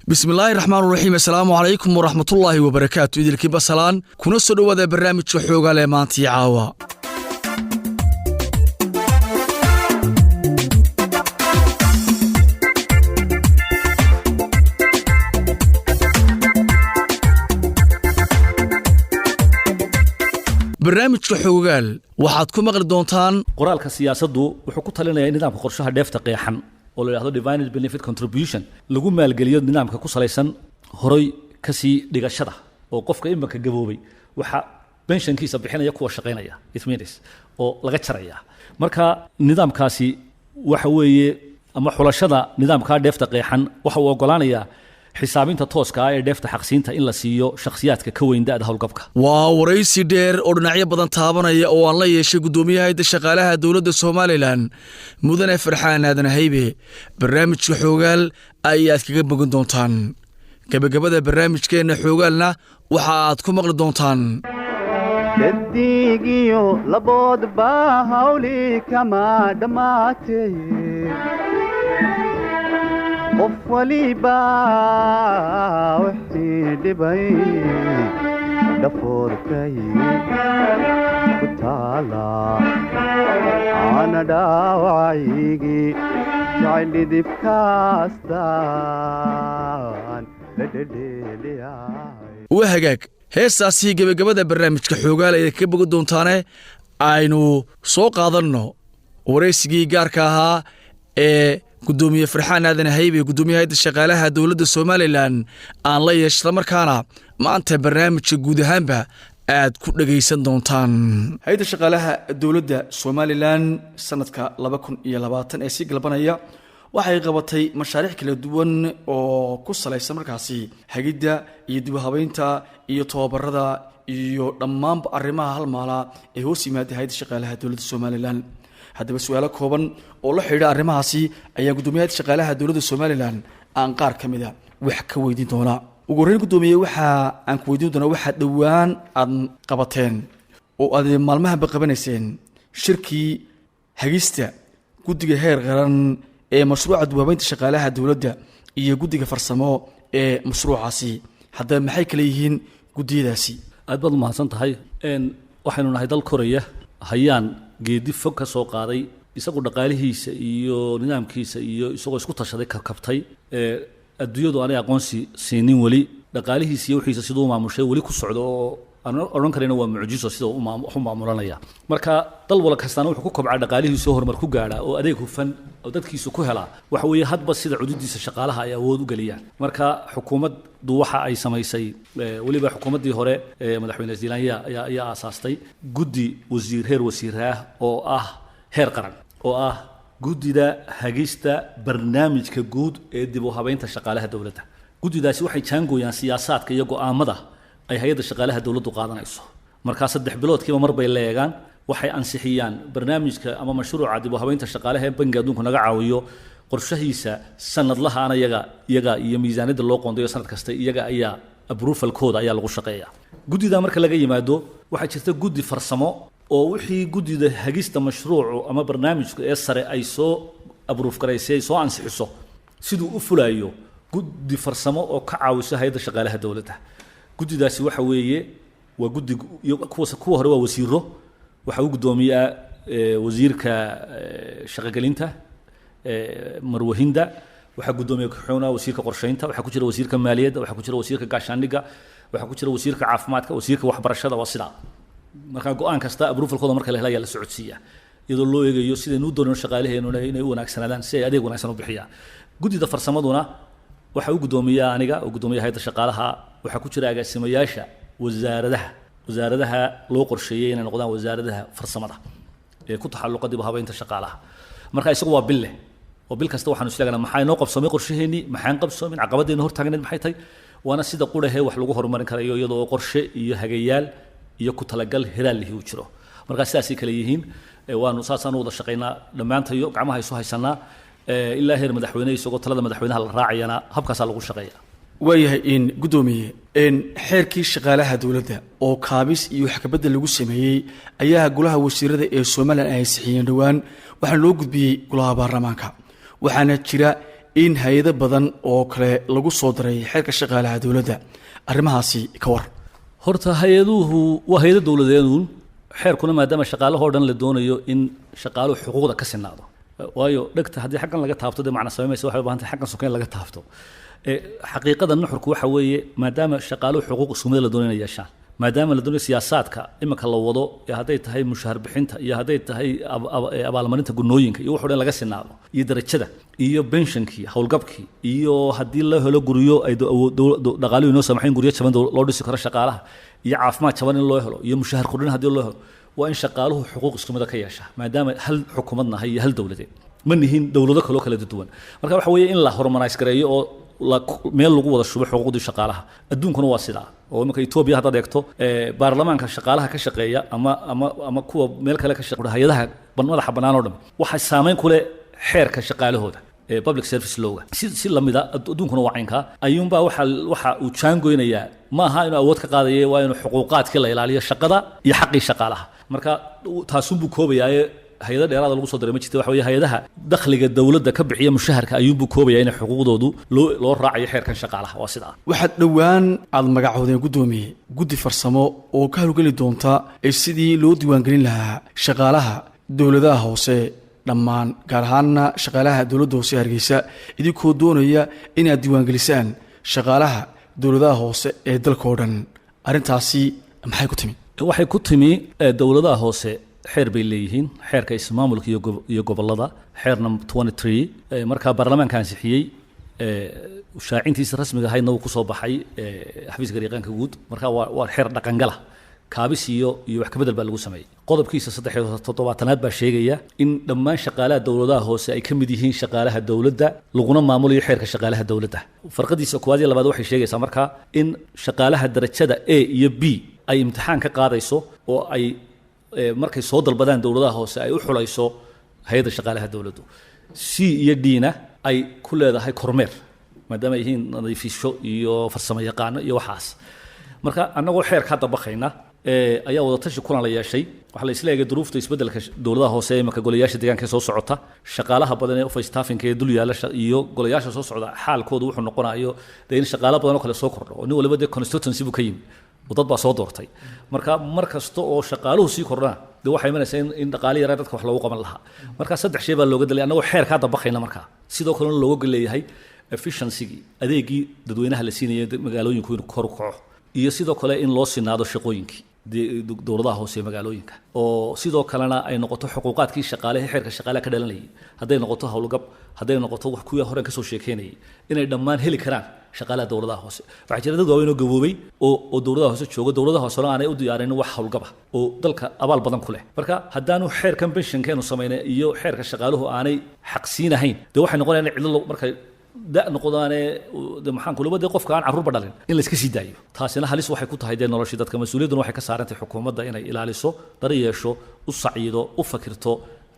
بسم الله الرحمن الرحيم السلام عليكم ورحمة الله وبركاته إذا الكيبا سلام كنا سلوا ذا برنامج شحوغا لمانتي عاوا برنامج شحوغا waxaad ku maqli doontaan qoraalka siyaasaddu wuxuu ku talinayaa nidaamka qorshaha dheefta qeexan oo la yiraahdo divided benefit contribution lagu maalgeliyo nidaamka ku salaysan horay ka sii dhigashada oo qofka imika gaboobay waxa pensionkiisa bixinaya kuwa shaqeynaya it means oo laga jaraya marka nidaamkaasi waxa weeye ama xulashada nidaamka dheefta qeexan waxa uu ogolaanayaa xisaabinta tooska ah ee dheefta xaqsiinta in la siiyo shakhsiyaadka ka weyn da'da hawlgabka waa waraysi dheer oo dhinacyo badan taabanaya oo aan la yeeshay gudoomiyaha shaqaalaha dawladda Soomaaliland mudane Farxaan Aadan Haybe barnaamijka xoogaal ayaad kaga bogan doontaan gabagabada barnaamijkeena xoogaalna waxa aad ku maqli doontaan jaddigiyo laboodba hawli kama dhamaatay qof waliba wixii dhibay dhafoorkay ku taala ana dhaawacaygi jacayl kaastaan wahagaag heestaasi gabagabada barnaamijka xoogaal ay ka bogan doontaane aynu soo qaadanno waraysigii gaarka ahaa ee gudoomiye Farxaan Aadan Haybe gudoomiyaha shaqaalaha dawladda Soomaaliland aan la yeeshay markaana maanta barnaamijka guud ahaanba aad ku dhageysan doontaan hay'adda shaqaalaha dawladda Soomaaliland sanadka 2020 ee si galbanaya waxay qabatay mashaariic kala duwan oo ku salaysan markaasi hagida iyo dib u habeynta iyo tababarada iyo dhammaan arrimaha hal maala ee hoos yimaada hay'adda shaqaalaha dawladda Soomaaliland haddaba su'aalo kooban oo la xiriira arrimahaasi ayaa gudoomiyaha shaqaalaha dawladda Soomaaliland aan qaar kamida wax ka weydiin doona ugu horeyn gudoomiye waxa aan ku weydiin doona waxa dhawaan aad qabateen oo aad maalmaha qabaneyseen shirkii hagista guddiga heer qaran ee mashruuca dawaabaynta shaqaalaha dawladda iyo guddiga farsamo ee mashruucaasi haddaba maxay kala yihiin guddiyadaasi aad baad mahadsan tahay waxaynu nahay dal Korea hayaan geedi fog ka soo qaaday isagu dhaqaalihiisa iyo nidaamkiisa iyo isagoo isku tashaday ka kabtay adduunyadu aanay aqoonsi siinin wali dhaqaalihiisa iyo wixiisa sidoo maamushay wali ku socdo oo aan oran karayna waa mucjiso sidoo uu maamulanaya marka dal wala kastaan wuxuu ku kobcaa dhaqaalihiisa horumar ku gaara oo adeeg hufan oo dadkiisu ku hela waxa weeye hadba sida cududiisa shaqaalaha ay awood u galiyaan marka xukuumaddu waxa ay samaysay waliba xukuumaddii hore madaxweyne Zeelandia ayaa aasaastay guddi heer wasiir ah oo ah heer qaran oo ah guddida hagista barnaamijka guud ee dib u habeynta shaqaalaha dawladda guddidaasi waxay jaangooyaan siyaasadka iyo go'aamada ay hay'adda shaqaalaha dawladdu qaadanayso marka 3 biloodkiiba mar bay leeyagaan waxay ansixiyaan barnaamijka ama mashruuca dib u habeynta shaqaalaha ee bangiga adduunka naga caawiyo qorshahiisa sanadlaha ana iyaga iyo miisaaniyada loo qoondayo sanad kasta iyaga ayaa approval code ayaa lagu shaqeeyaa guddida marka laga yimaado waxa jirta guddi farsamo oo wixii guddida hagista mashruucu ama barnaamijka ee sare ay soo approve gareysay soo ansixiso sidoo u fulayo guddi farsamo oo ka caawiso hay'adda shaqaalaha dawladda guddidaasi waxa weeye waa guddi iyo kuwa hore waa wasiiro waxa uu gudoomiyaa wasiirka shaqagelinta marwahinda waxa gudoomiye ku-xigeenka wasiirka qorsheynta waxa ku jira wasiirka maaliyadda waxa ku jira wasiirka gaashaandhigga waxa ku jira wasiirka caafimaadka wasiirka waxbarashada waa sida marka go'aan kasta approvalkooda marka la helayo la socodsiiya iyadoo loo eegayo sida inuu doono shaqaalaheenu inay u wanaagsanaadaan si ay adeeg wanaagsan u bixiyaan guddida farsamaduna waxa uu gudoomiyaa aniga oo gudoomiyaha hay'adda shaqaalaha waxa ku jira agaasimayaasha wasaaradaha loo qorsheeyay inay noqdaan wasaaradaha farsamada ee ku taxalluqa dib u habeynta shaqaalaha marka isagu waa bil leh oo bil kasta waxaanu islaagnaa maxay noo qabsoomay qorshaheeni maxaan qabsoomin caqabadeenna hor taagneed maxay tahay waana sida qurahe wax lagu horumarin karayo iyadoo qorshe iyo hagayaal iyo ku talagal hiraalihii uu jiro marka sidaasay kala yihiin waanu saasaan wada shaqaynaa dhammaantayo gacmaha isu haysanaa ilaa heer madaxweyne isagoo talada madaxweynaha la raacayana habkaasaa lagu shaqeeya waayahay in gudoomiye xeerkii shaqaalaha dowladda oo kaabis iyo wax kabedel lagu sameeyey ayaa golaha wasiirada ee Soomaaliland ay saxiiyeen dhawaan waxaa loo gudbiyey golaha baarlamaanka waxaana jira in hay'ado badan oo kale lagu soo daray xeerka shaqaalaha dowladda arrimahaasi ka war horta hay'aduhu waa hay'ado dowladeed xeerkuna maadaama shaqaalaha oo dhan la doonayo in shaqaaluhu xuquuqda ka sinaado waayo dhagta haddii xaggan laga taabto de macna sameeyay waxay u baahan tahay xaggan sokeyn laga taabto xaqiiqada nuxurku waxa weeye maadaama shaqaaluhu xuquuq isku mid la doonayo yeeshaan maadaama la doonayo siyaasaadka imika la wado hadday tahay mushahar bixinta iyo hadday tahay abaalmarinta gunooyinka iyo wax oo dhan laga sinaado iyo darajada iyo pensionkii howlgabkii iyo haddii la helo guryo ay dhaqaaluhu inoo samaxayn guryo jaban loo dhisi karo shaqaalaha iyo caafimaad jaban in loo helo iyo mushahar kordhin haddii loo helo waa in shaqaaluhu xuquuq isku mid ka yeesha maadaama hal xukuumad nahay iyo hal dowladeed ma nihiin dowlado kala duwan marka waxa weeye in la horumariyo gareeyo oo meel lagu wada shubo xuquuqdii shaqaalaha adduunkuna waa sidaa oo imika Ethiopia hadda eegto baarlamaanka shaqaalaha ka shaqeeya ama kuwa meel kale ka shaqeeya hay'adaha madaxa bannaan oo dhan waxa saameyn ku leh xeerka shaqaalahooda public service law si lamida adduunkuna waa caynka ayuunbaa waxa uu jaangoynayaa ma aha inuu awood ka qaadayo waa inuu xuquuqaadkii la ilaaliyo shaqada iyo xaqii shaqaalaha marka taasun buu koobayaa hay'adaha dheeraad lagu soo diray ma jirto waxa weeye hay'adaha dakhliga dawladda ka bixiya mushaharka ayuunbuu koobayaa in xuquuqdoodu loo raacayo xeerkan shaqaalaha waa sidaa waxaad dhowaan aad magacoodeen gudoomiye guddi farsamo oo ka howlgeli doonta sidii loo diiwaangelin lahaa shaqaalaha dowladaha hoose dhammaan gaar ahaanna shaqaalaha dowladda hoose Hargeysa idinkoo doonaya inaad diiwaangelisaan shaqaalaha dowladaha hoose ee dalka oo dhan arrintaasi maxay ku timi waxay ku timi dowladaha hoose xeer bay leeyihiin xeerka ismaamulka iyo gobolada xeerna 23 marka baarlamaanka ansixiyay shaacintiisa rasmiga ahaydna uu ku soo baxay xafiiska gariiqaanka guud marka waa xeer dhaqangala kaabis iyo wax ka bedel baa lagu sameeyay qodobkiisa 37aad baa sheegaya in dhammaan shaqaalaha dowladaha hoose ay ka mid yihiin shaqaalaha dowladda laguna maamulayo xeerka shaqaalaha dowladda farqadiisa koowaad iyo labaad waxay sheegaysaa marka in shaqaalaha darajada A iyo B ay imtixaan ka qaadayso oo ay markay soo dalbadaan dowladaha hoose ay u xulayso hay'adda shaqaalaha dowladdu C iyo D na ay ku leedahay kormeer maadaama ay yihiin nadiifisho iyo farsamo yaqaan iyo waxaas marka annagoo xeer ka dabaqayna ayaa wada tashi kulan la yeeshay waxa la isla eegay duruufta isbedelka dowladaha hoose ee marka golayaasha deegaanka soo socota shaqaalaha badan ee office staffing ee dul yaala iyo golayaasha soo socda xaalkoodu wuxuu noqonayo in shaqaalaha badan oo kale soo kordho oo nin waliba de constituency buu ka yimi dad baa soo doortay marka mar kasta oo shaqaaluhu sii kordhana de waxay imanaysaa in dhaqaale yar dadka wax loogu qaban lahaa marka saddex shay baa looga dalay annagoo xeer ka dabaqayna marka sidoo kale looga leeyahay efficiency adeegii dadweynaha la siinayay magaalooyinku inuu kor u kaco iyo sidoo kale in loo sinaado shaqooyinkii dowladaha hoose ee magaalooyinka oo sidoo kalena ay noqoto xuquuqaadkii shaqaalaha xeerka shaqaalaha ka dhalanayay hadday noqoto howlgab hadday noqoto wax kuwii hore ka soo sheekeynayay inay dhammaan heli karaan shaqaalaha dowladaha hoose waxaa jira dad waaweyn oo gaboobay oo dowladaha hoose jooga dowladaha hoose aanay u diyaarin wax howlgaba oo dalka abaal badan ku leh marka haddaanu xeerkan pensionkeenu samaynay iyo xeerka shaqaaluhu aanay xaqsiinahayn de waxay noqonayaan cidlo markay da noqdaane maxaan kulaba de qofka aan caruur badalin in la iska sii daayo taasina halis waxay ku tahay de noloshii dadka mas'uuliyaduna waxay ka saarantay xukuumadda inay ilaaliso daryeesho u saciido u fakirto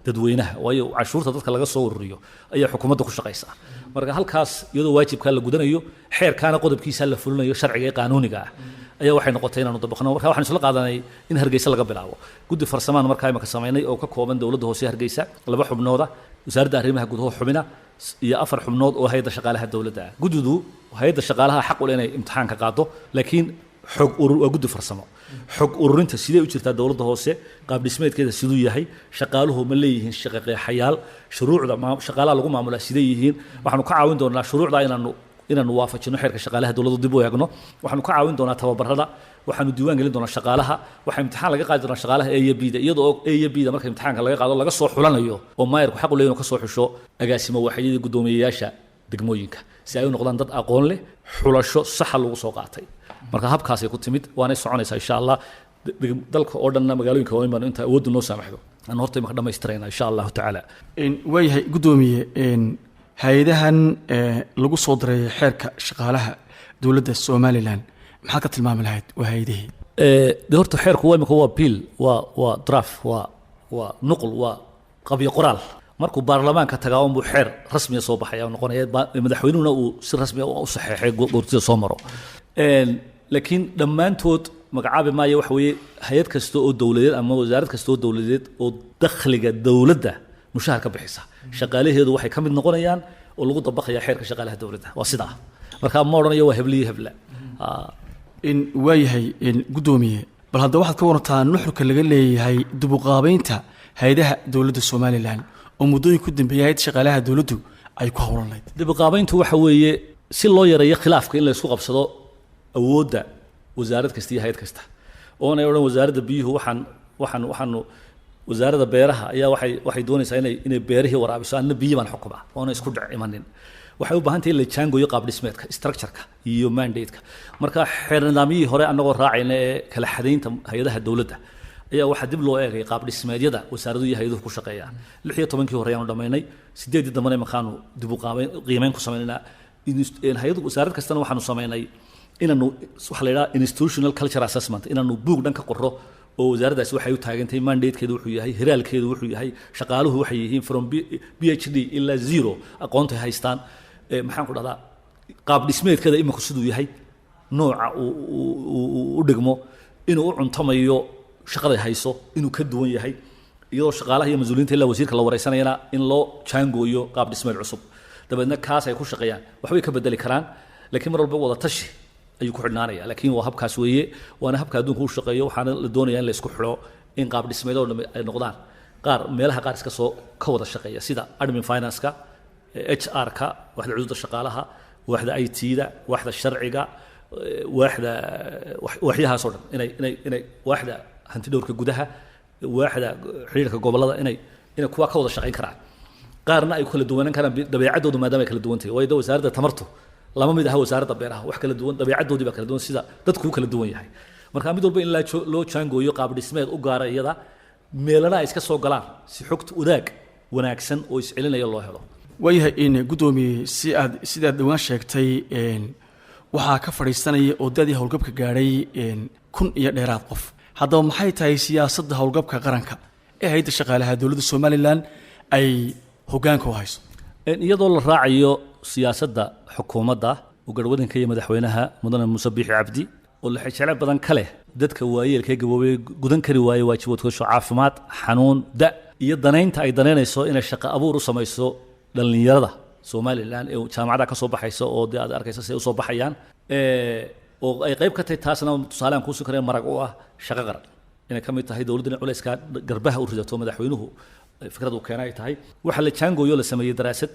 dadweynaha waayo cashuurta dadka laga soo ururiyo ayaa xukuumadda ku shaqaysaa marka halkaas iyadoo waajibka la gudanayo xeerkaana qodobkiisa la fulinayo sharciga ee qaanuuniga ah ayaa waxay noqotay inaanu dabaqno marka waxaan isla qaadanay in Hargeysa laga bilaabo guddi farsamaan markaa imaka sameynay oo ka kooban dowladda hoose Hargeysa 2 xubnooda wasaaradda arrimaha gudaha xubina iyo 4 xubnood oo hay'adda shaqaalaha dowladda guddidu hay'adda shaqaalaha xaq u leh inay imtixaan ka qaado laakiin xog urur waa guddi farsamo xog ururinta sidee u jirtaa dawladda hoose qaab dhismeedkeeda siduu yahay shaqaaluhu ma leeyihiin shaqo qeexayaal shuruucda shaqaalaha lagu maamulaa sidee yihiin waxaanu ka caawin doonaa shuruucda inaanu waafajino xeerka shaqaalaha dawladdu dib u eegno waxaanu ka caawin doonaa tababarada waxaanu diiwaan gelin doonaa shaqaalaha waxaa imtixaan laga qaadi doonaa shaqaalaha A iyo B-da iyadoo A iyo B-da marka imtixaanka laga qaado laga soo xulanayo oo maayarku xaq u leeyahay inuu ka soo xusho agaasimo waaxyadii guddoomiyeyaasha degmooyinka si ay u noqdaan dad aqoon leh xulasho saxa lagu soo qaatay marka habkaasay ku timid waanay soconaysaa insha allah dalka oo dhanna magaalooyinka waa inaan inta awooddu noo saamaxdo aan horta imaka dhammaystirayna insha allahu tacaala waayahay guddoomiye hay-adahan lagu soo diray xeerka shaqaalaha dowladda somalilan maxaad ka tilmaami lahayd waa hay-adihii de horta xeerku waa imika waa biil waa draft waa nuqul waa qabyo qoraal markuu baarlamaanka tagaa unbuu xeer rasmiya soo baxaya noqonaya madaxweynuhuna uu si rasmiya u saxeexay goortida soo maro laakiin dhammaantood magacaabi maayo waxa weeye hay-ad kasta oo dowladeed ama wasaarad kasta oo dowladeed oo dakhliga dowladda mushahar ka bixisa shaqaalaheedu waxay ka mid noqonayaan oo lagu dabaqaya xeerka shaqaalaha dowladda waa sidaa marka ma odhanayo waa hebliyo hebla waayahay guddoomiye bal hadda waxaad ka warantaa nuxurka laga leeyahay dibuqaabeynta hay-adaha dowladda somalilan oo muddooyin ku dambeeyay hay-adda shaqaalaha dowladdu ay ku howlan lahayd dibuqaabeyntu waxa weeye si loo yareeyo khilaafka in la isku qabsado awoodda wasaarad kasta iyo hay-ad kasta oonay odhan wasaaradda biyuhu waxaanu wasaaradda beeraha ayaa waxay doonaysaa inay beerihii waraabiso anna biyi baan xukuma oona isku dhac imanin waxay u baahan tahay in la jaangoyo qaab dhismeedka structureka iyo mandate-ka marka xeer nidaamyihii hore annagoo raacayna ee kala xadaynta hay-adaha dowladda ayaa waxaa dib loo eegay qaab dhismeedyada wasaaraduhu iyo hay-aduhu ku shaqeeyaan 16 hore ayaanu dhammaynay 8 dambana markaanu dib u qiimeyn ku samaynayna hay-adu wasaarad kastana waxaanu samaynay inaanu waxa la yidhaha institutional culture assessment inaanu buug dhan ka qorro oo wasaaraddaasi waxay u taagantahay mandatekeedu wuxuu yahay hiraalkeedu wuxuu yahay shaqaaluhu waxay yihiin from PhD ilaa zero aqoontay haystaan maxaan ku dhahdaa qaab dhismeedkeeda iminku siduu yahay nooca u dhigmo inuu u cuntamayo shaqaday hayso inuu ka duwan yahay iyadoo shaqaalaha iyo mas-uuliyiinta ilaa wasiirka la wareysanayana in loo jaangooyo qaab dhismeed cusub dabeedna kaas ay ku shaqeeyaan waxbay ka bedeli karaan laakiin mar walba wada tashi ayuu ku xidhnaanaya laakiin waa habkaas weeye waana habka adduunka u shaqeeyo waxaana la doonayaa in la isku xidho in qaab dhismeed oo dhan ay noqdaan qaar meelaha qaar iska soo ka wada shaqeeya sida admin finance-ka HR-ka waaxda cududa shaqaalaha waaxda IT-da waaxda sharciga waaxyahaas oo dhan inay waaxda hanti dhowrka gudaha waaxda xiriirka gobolada inay kuwa ka wada shaqeyn karaan qaarna ay kala duwanaan karaan dabeecadoodu maadaama ay kala duwan tahay waayo wasaaradda tamartu lama mid aha wasaaradda beeraha wax kala duwan dabeecadoodii baa kala duwan sida dadku kala duwan yahay marka mid walba in loo jaangooyo qaab dhismeed u gaara iyada meelana ay iska soo galaan si xogta wadaag wanaagsan oo iscelinaya loo helo waayahay guddoomiye sidaad dhawaan sheegtay waxaa ka fadhiisanaya oo dadii howlgabka gaadhay 1,000 iyo dheeraad qof haddaba maxay tahay siyaasadda howlgabka qaranka ee hay-adda shaqaalaha dowladda somalilan ay hoggaanka u hayso iyadoo la raacayo siyaasadda xukuumadda oo garwadinka iyo madaxweynaha mudane muuse biixi cabdi oo la xijeclo badan ka leh dadka waayeelka ee gaboobay gudan kari waaye waajibaadkoosho caafimaad xanuun da iyo danaynta ay danaynayso inay shaqo abuur u samayso dhallinyarada somalilan ee jaamacadaha ka soo baxaysa oo dee aad arkaysa si ay usoo baxayaan oo ay qayb ka tahay taasna tusaalean kuusi kareen marag u ah shaqo qaran inay ka mid tahay dowladdana culayska garbaha u ridato madaxweynuhu fikrad uu keena ay tahay waxaa la jaangooyo la sameeyey daraasad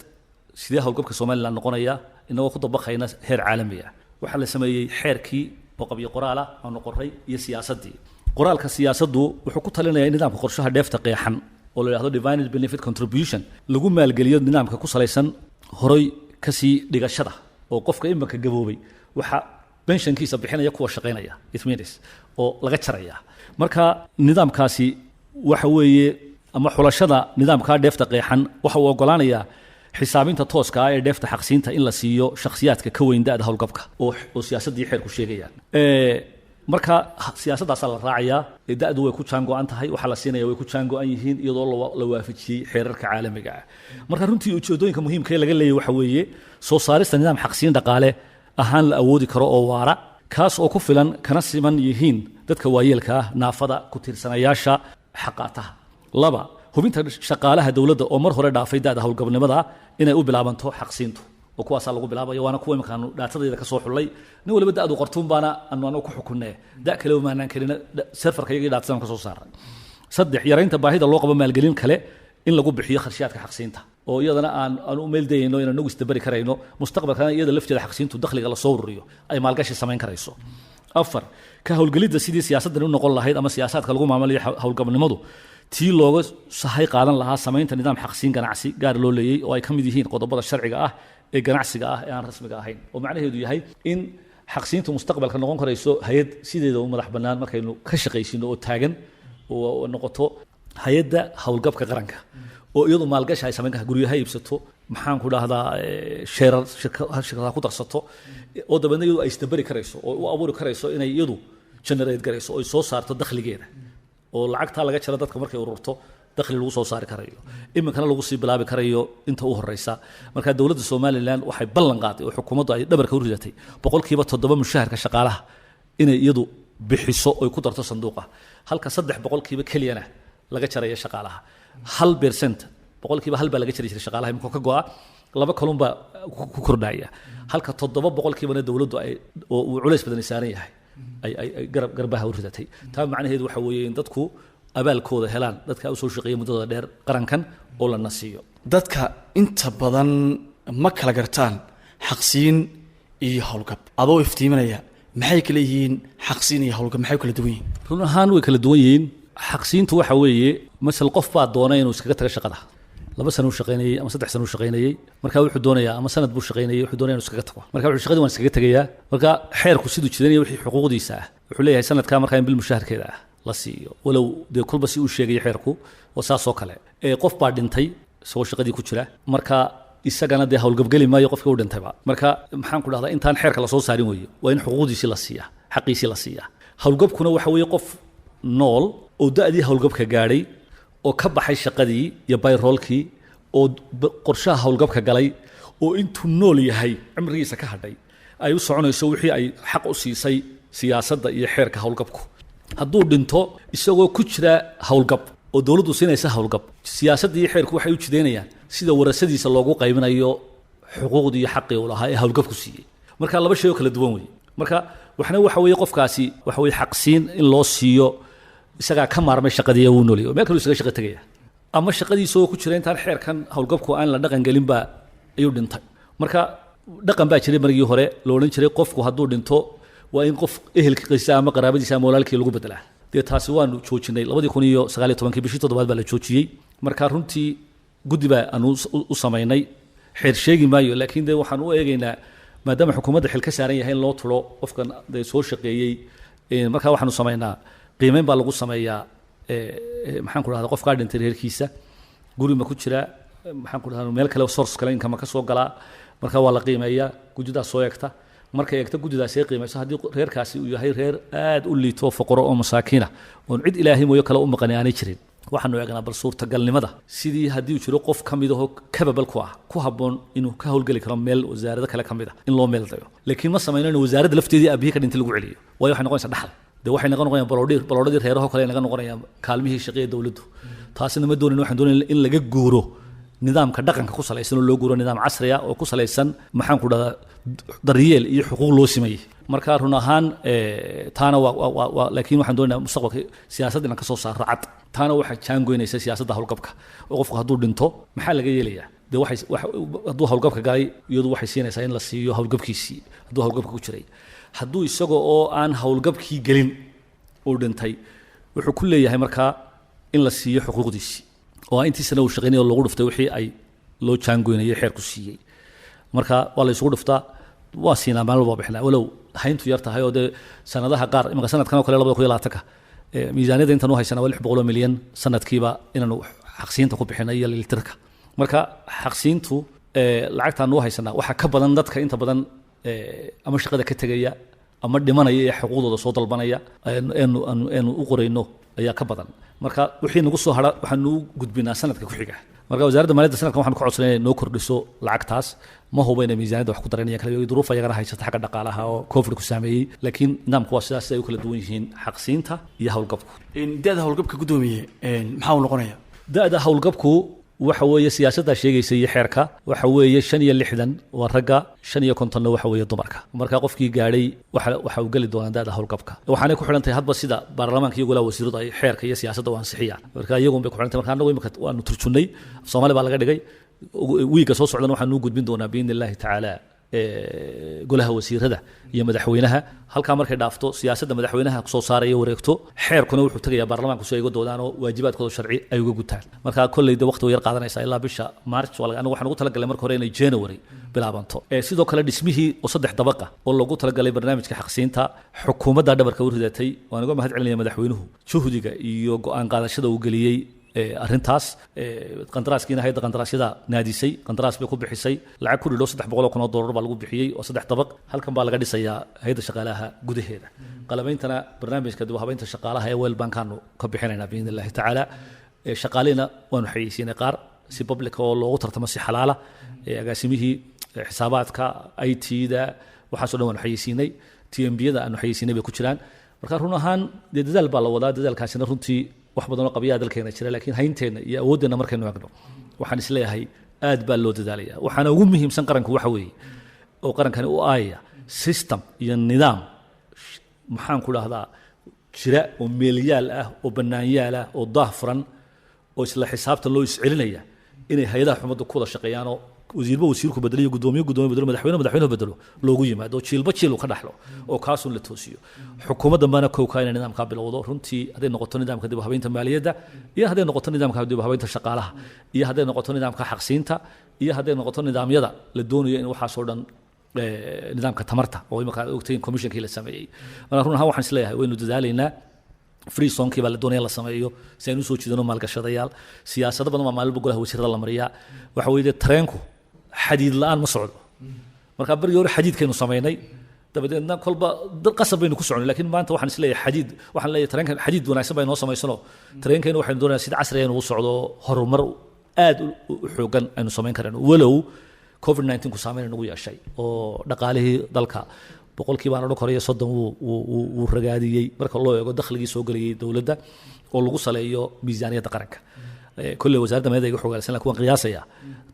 sidee howlgabka somalilan noqonaya inagoo ku dabaqayna heer caalami ah waxaa la sameeyey xeerkii oo qabyo qoraala aanu qoray iyo siyaasaddii qoraalka siyaasaddu wuxuu ku talinayaa in nidaamka qorshaha dheefta qeexan oo la yidhahdo divided benefit contribution lagu maalgeliyo nidaamka ku salaysan horay kasii dhigashada oo qofka imanka gaboobay waxa benshankiisa bixinaya kuwa shaqaynaya ithminis oo laga jaraya marka nidaamkaasi waxa weeye ama xulashada nidaamka dheefta qeexan waxa uu ogolaanayaa xisaabinta tooska ah ee dheefta xaqsiinta in la siiyo shakhsiyaadka ka weyn da'da howlgabka oo siyaasaddii xeerku sheegayaan marka siyaasaddaasa la raacayaa da'du way ku jaango-an tahay waxaa la siinaya way ku jaango-an yihiin iyadoo la waafajiyey xeerarka caalamiga ah marka runtii ujeedooyinka muhiimka ee laga leeyahy waxa weeye soo saarista nidaam xaqsiin dhaqaale ahaan la awoodi karo oo waara kaas oo ku filan kana siman yihiin dadka waayeelka ah naafada ku tiirsanayaasha xaqaataha 2 hubinta shaqaalaha dowladda oo mar hore dhaafay da'da howlgabnimada inay u bilaabanto xaqsiintu oo kuwaasaa lagu bilaabayo waana kuwa imikaanu dhaatadayda ka soo xullay nin waliba da-du qortuun baana anu anagu ku xukunee da kale maanaan kelina serfarka iyagii dhaatadan ka soo saaray 3 yaraynta baahida loo qabo maalgelin kale in lagu bixiyo kharshaadka xaqsiinta oo iyadana aan u meel dayno inaan nagu istabari karayno mustaqbalkana iyada lafteeda xaqsiintu dakhliga la soo ururiyo ay maalgashi samayn karayso 4 ka howlgelida sidii siyaasaddan u noqon lahayd ama siyaasadka lagu maamulayo howlgabnimadu tii looga sahay qaadan lahaa samaynta nidaam xaqsiin ganacsi gaar loo leeyay oo ay ka mid yihiin qodobada sharciga ah ee ganacsiga ah ee aan rasmiga ahayn oo macnaheedu yahay in xaqsiintu mustaqbalka noqon karayso hay'ad sideeda u madax bannaan markaynu ka shaqaysino oo taagan oo noqoto hay'adda howlgabka qaranka oo iyadu maalgashi ay samayn karto guryaha iibsato maxaan ku dhahdaa sheerar shirkadaha ku darsato oo dabeedna iyadu ay istabari karayso oo u abuuri karayso inay iyadu generate garayso oo soo saarto dakhligeeda oo lacagta laga jaro dadka markay ururto dakhli lagu soo saari karayo iminkana lagu sii bilaabi karayo inta u horeysa marka dawladda Soomaaliland waxay ballan qaaday oo xukuumaddu ay dhabarka u ridatay 7% mushaharka shaqaalaha inay iyadu bixiso oo ku darto sanduuqa halka 3% kaliyana laga jarayo shaqaalaha 1% boqolkiiba hal baa laga jari jiray shaqaalaha imika ka go'a 2 kalun baa ku kordhaya halka 7% dawladdu ay oo culays badan saaran yahay ay garbaha u ridatay taa macnaheedu waxa weeye in dadku abaalkooda helaan dadka u soo shaqeeyay muddada dheer qarankan oo la nasiyo dadka inta badan ma kala gartaan xaqsiin iyo howlgab adoo iftiiminaya maxay kala yihiin xaqsiin iyo howlgab maxay kala duwan yihiin run ahaan way kala duwan yihiin xaqsiintu waxa weeye masal qof baa doonay inuu iskaga tago shaqada 2 sano u shaqeynayay ama 3 sano u shaqeynayay marka wuxuu doonayaa ama sanad buu shaqeynayay wuxuu doonayaa inuu iskaga tago marka wuxuu shaqadii waan iskaga tagayaa marka xeerku siduu jidanaya wixii xuquuqdiisa ah wuxuu leeyahay sanadka marka in bil mushaharkeeda ah la siiyo walow de kulba si uu sheegay xeerku oo saasoo kale qof baa dhintay soo shaqadii ku jira marka isagana de howlgabgali maayo qofka uu dhintayba marka maxaan ku dhahdaa intaan xeerka la soo saarin weeyo waa in xuquuqdiisa la siiyaa xaqiisa la siiyaa howlgabkuna waxa weeye qof nool oo da'dii howlgabka gaadhay oo ka baxay shaqadii iyo bayroolkii oo qorshaha howlgabka galay oo intuu nool yahay cimrigiisa ka hadhay ay u soconayso wixii ay xaq u siisay siyaasadda iyo xeerka howlgabku hadduu dhinto isagoo ku jira howlgab oo dawladdu siinaysa howlgab siyaasadda iyo xeerku waxay u jideynayaan sida warasadiisa loogu qaybinayo xuquuqdii iyo xaqii uu lahaa ee howlgabku siiyey marka laba shay oo kala duwan weeye marka waxna waxa weeye qofkaasi waxa weeye xaqsiin in loo siiyo isagaa ka maarmay shaqadii uu nooliyay meel kale isaga shaqo tagaya ama shaqadiisa oo ku jira intaan xeerkan howlgabku aan la dhaqan gelin ba ayuu dhintay marka dhaqan baa jiray markii hore loo oran jiray qofku hadduu dhinto waa in qof ehelkiisa ama qaraabadiisa ama walaalkii lagu bedelaa dee taasi waanu joojinay 2019 bishii 7 baa la joojiyey marka runtii guddi baa aanu u samaynay xeer sheegi maayo laakiin de waxaan u eegaynaa maadaama xukuumadda xil ka saaran yahay in loo tulo qofkan de soo shaqeeyey marka waxaanu samaynaa qiimeyn baa lagu sameeyaa maxaan ku dhahdaa qofka dhintay reerkiisa guri ma ku jira maxaan ku dhahdaa meel kale source kale inkama ka soo galaa marka waa la qiimeeyaa guddidaas soo eegta markay eegta guddidaas ay qiimeyso haddii reerkaasi uu yahay reer aad u liito faqro oo masaakiina oon cid ilaahay mooyo kale u maqani aanay jirin waxaanu eegnaa bal suurtagalnimada sidii haddii uu jiro qof ka mid ahoo kababal ku ah ku habboon inuu ka howlgeli karo meel wasaarado kale ka mid ah in loo meel dayo laakiin ma samayno in wasaaradda lafteedii aabihii ka dhintay lagu celiyo waayo waxay noqonaysaa dhaxal de waxay naga noqonayaan baloodhadii reeraho kale naga noqonayaan kaalmihii shaqeeye dawladdu taasina ma doonin waxaan doonayn in laga guuro nidaamka dhaqanka ku salaysan oo loo guuro nidaam casri ah oo ku salaysan maxaan ku dhahdaa daryeel iyo xuquuq loo simeeyey marka run ahaan taana waa laakiin waxaan doonaynaa mustaqbalka siyaasadda inaan ka soo saaro cad taana waxay jaangoynaysa siyaasadda howlgabka oo qofku hadduu dhinto maxaa laga yeelayaa de hadduu howlgabka galay iyadu waxay siinaysaa in la siiyo howlgabkiisii hadduu howlgabka ku jiray hadduu isaga oo aan howlgabkii gelin uu dhintay wuxuu ku leeyahay markaa in la siiyo xuquuqdiisii oo intiisana uu shaqeynay oo lagu dhuftay wixii ay loo jaangoynayay xeerku siiyey marka waa la isugu dhuftaa waa siinaa maalin walba bixinaa walow hayntu yar tahay oo dee sanadaha qaar imika sanadkan oo kale 2020 miisaaniyadda intaan u haysanaa waa 600 milyan sanadkiiba inaanu xaqsiinta ku bixinay iyo litirka marka xaqsiintu lacagtaan u haysanaa waxaa ka badan dadka inta badan ama shaqada ka tegaya ama dhimanaya ee xuquuqdooda soo dalbanaya aanu u qorayno ayaa ka badan marka wixii nagu soo hara waxaan u gudbinaa sanadka ku xiga marka wasaaradda maaliyadda sanadkan waxaan ku codsanay inay noo kordhiso lacagtaas ma hubo inay miisaaniyadda wax ku daranayaan kale duruuf ayagana haysata xagga dhaqaalaha oo covid ku saameeyey laakiin nidaamku waa sidaas ay u kala duwan yihiin xaqsiinta iyo howlgabku da'da howlgabka gudoomiye maxaa uu noqonayaa da'da howlgabku waxa weeye siyaasadda sheegaysa iyo xeerka waxa weeye 65 waa ragga 55 waxa weeye dumarka marka qofkii gaadhay waxa uu gali doonaa da'da howlgabka waxaanay ku xirantahay hadba sida baarlamaanka iyo golaha wasiiradu ay xeerka iyo siyaasadda u ansixiyaan marka iyagu bay ku xirantahay marka anagu imika waanu turjunay Soomaali baa laga dhigay wiiga soo socdana waxaan u gudbin doonaa biidnillaahi tacaala golaha wasiirada iyo madaxweynaha halka markay dhaafto siyaasadda madaxweynaha soo saaraya wareegto xeerkuna wuxuu tagayaa baarlamaanka soo iga doodaan oo waajibaadkooda sharci ay uga gutaan marka kullayda waqti yar qaadanaysa ilaa bisha March anagu waxaan ugu talagalay marka hore inay January bilaabanto sidoo kale dhismihii oo 3 dabaqa oo lagu talagalay barnaamijka xaqsiinta xukuumadda dhabarka u ridatay waan uga mahad celinaya madaxweynuhu juhdiga iyo go'aan qaadashada uu galiyay arrintaas qandaraaskiina hay'adda qandaraasyada naadisay qandaraas bay ku bixisay lacag ku dhidhow $300,000 baa lagu bixiyay oo 3 dabaq halkan baa laga dhisayaa hay'adda shaqaalaha gudaheeda qalabayntana barnaamijka dib u habeynta shaqaalaha ee World Bank-aanu ka bixinaynaa biidnillaahi tacaala shaqaalina waanu xayeysiinay qaar si public oo loogu tartamo si xalaala agaasimihii xisaabaadka IT-da waxaas oo dhan waanu xayeysiinay TMB-yada aanu xayeysiinay bay ku jiraan marka run ahaan dadaal baa la wadaa dadaalkaasina runtii wax badan oo qabiyaha dalkeena jira laakiin haynteena iyo awooddeena markaynu eegno waxaan isleeyahay aad baa loo dadaalaya waxaana ugu muhiimsan qaranku waxa weeye oo qarankani u aaya system iyo nidaam maxaan ku dhahdaa jira oo meelyaal ah oo bannaanyaal ah oo daahfuran oo isla xisaabtan loo iscelinaya inay hay'adaha xukuumadda ku wada shaqeeyaan oo wasiirku bedelo iyo gudoomiye bedelo madaxweyne bedelo loogu yimaado jiilba jiil uu ka dhaxlo oo kaasuun la toosiyo xukuumadda maana kowka inay nidaamka bilowdo runtii haday noqoto nidaamka dib u habeynta maaliyadda iyo haday noqoto nidaamka dib u habeynta shaqaalaha iyo haday noqoto nidaamka xaqsiinta iyo haday noqoto nidaamyada la doonayo in waxa soo dhan nidaamka tamarta oo imika ogtayn commissionkii la sameeyay marka run ahaan waxaan isleeyahay waynu dadaalaynaa free zonkii baa la doonaya la sameeyo si aynu soo jeedino maalgashadayaal siyaasado badan baa maalba golaha wasiirada la mariyaa waxa weeye tareenku xadiid la'aan ma socdo marka bari hore xadiidkaynu samaynay dabadeedna kolba qasab baynu ku soconay laakiin maanta waxaan isleeyahay xadiid waxaan leeyahay tareenkan xadiid wanaagsan bay noo samaysano tareenkaynu waxaynu doonayaa sida casriga inuu socdo horumar aad u xoogan aynu samayn karayno walow COVID-19 ku saameyn nagu yeeshay oo dhaqaalihii dalka boqolkiiba aan odhan koreeyo 30 wuu ragaadiyey marka loo eego dakhligii soo galiyay dawladda oo lagu saleeyo miisaaniyadda qaranka كل وزارة ما يدعي حقوق الإنسان لكون قياسية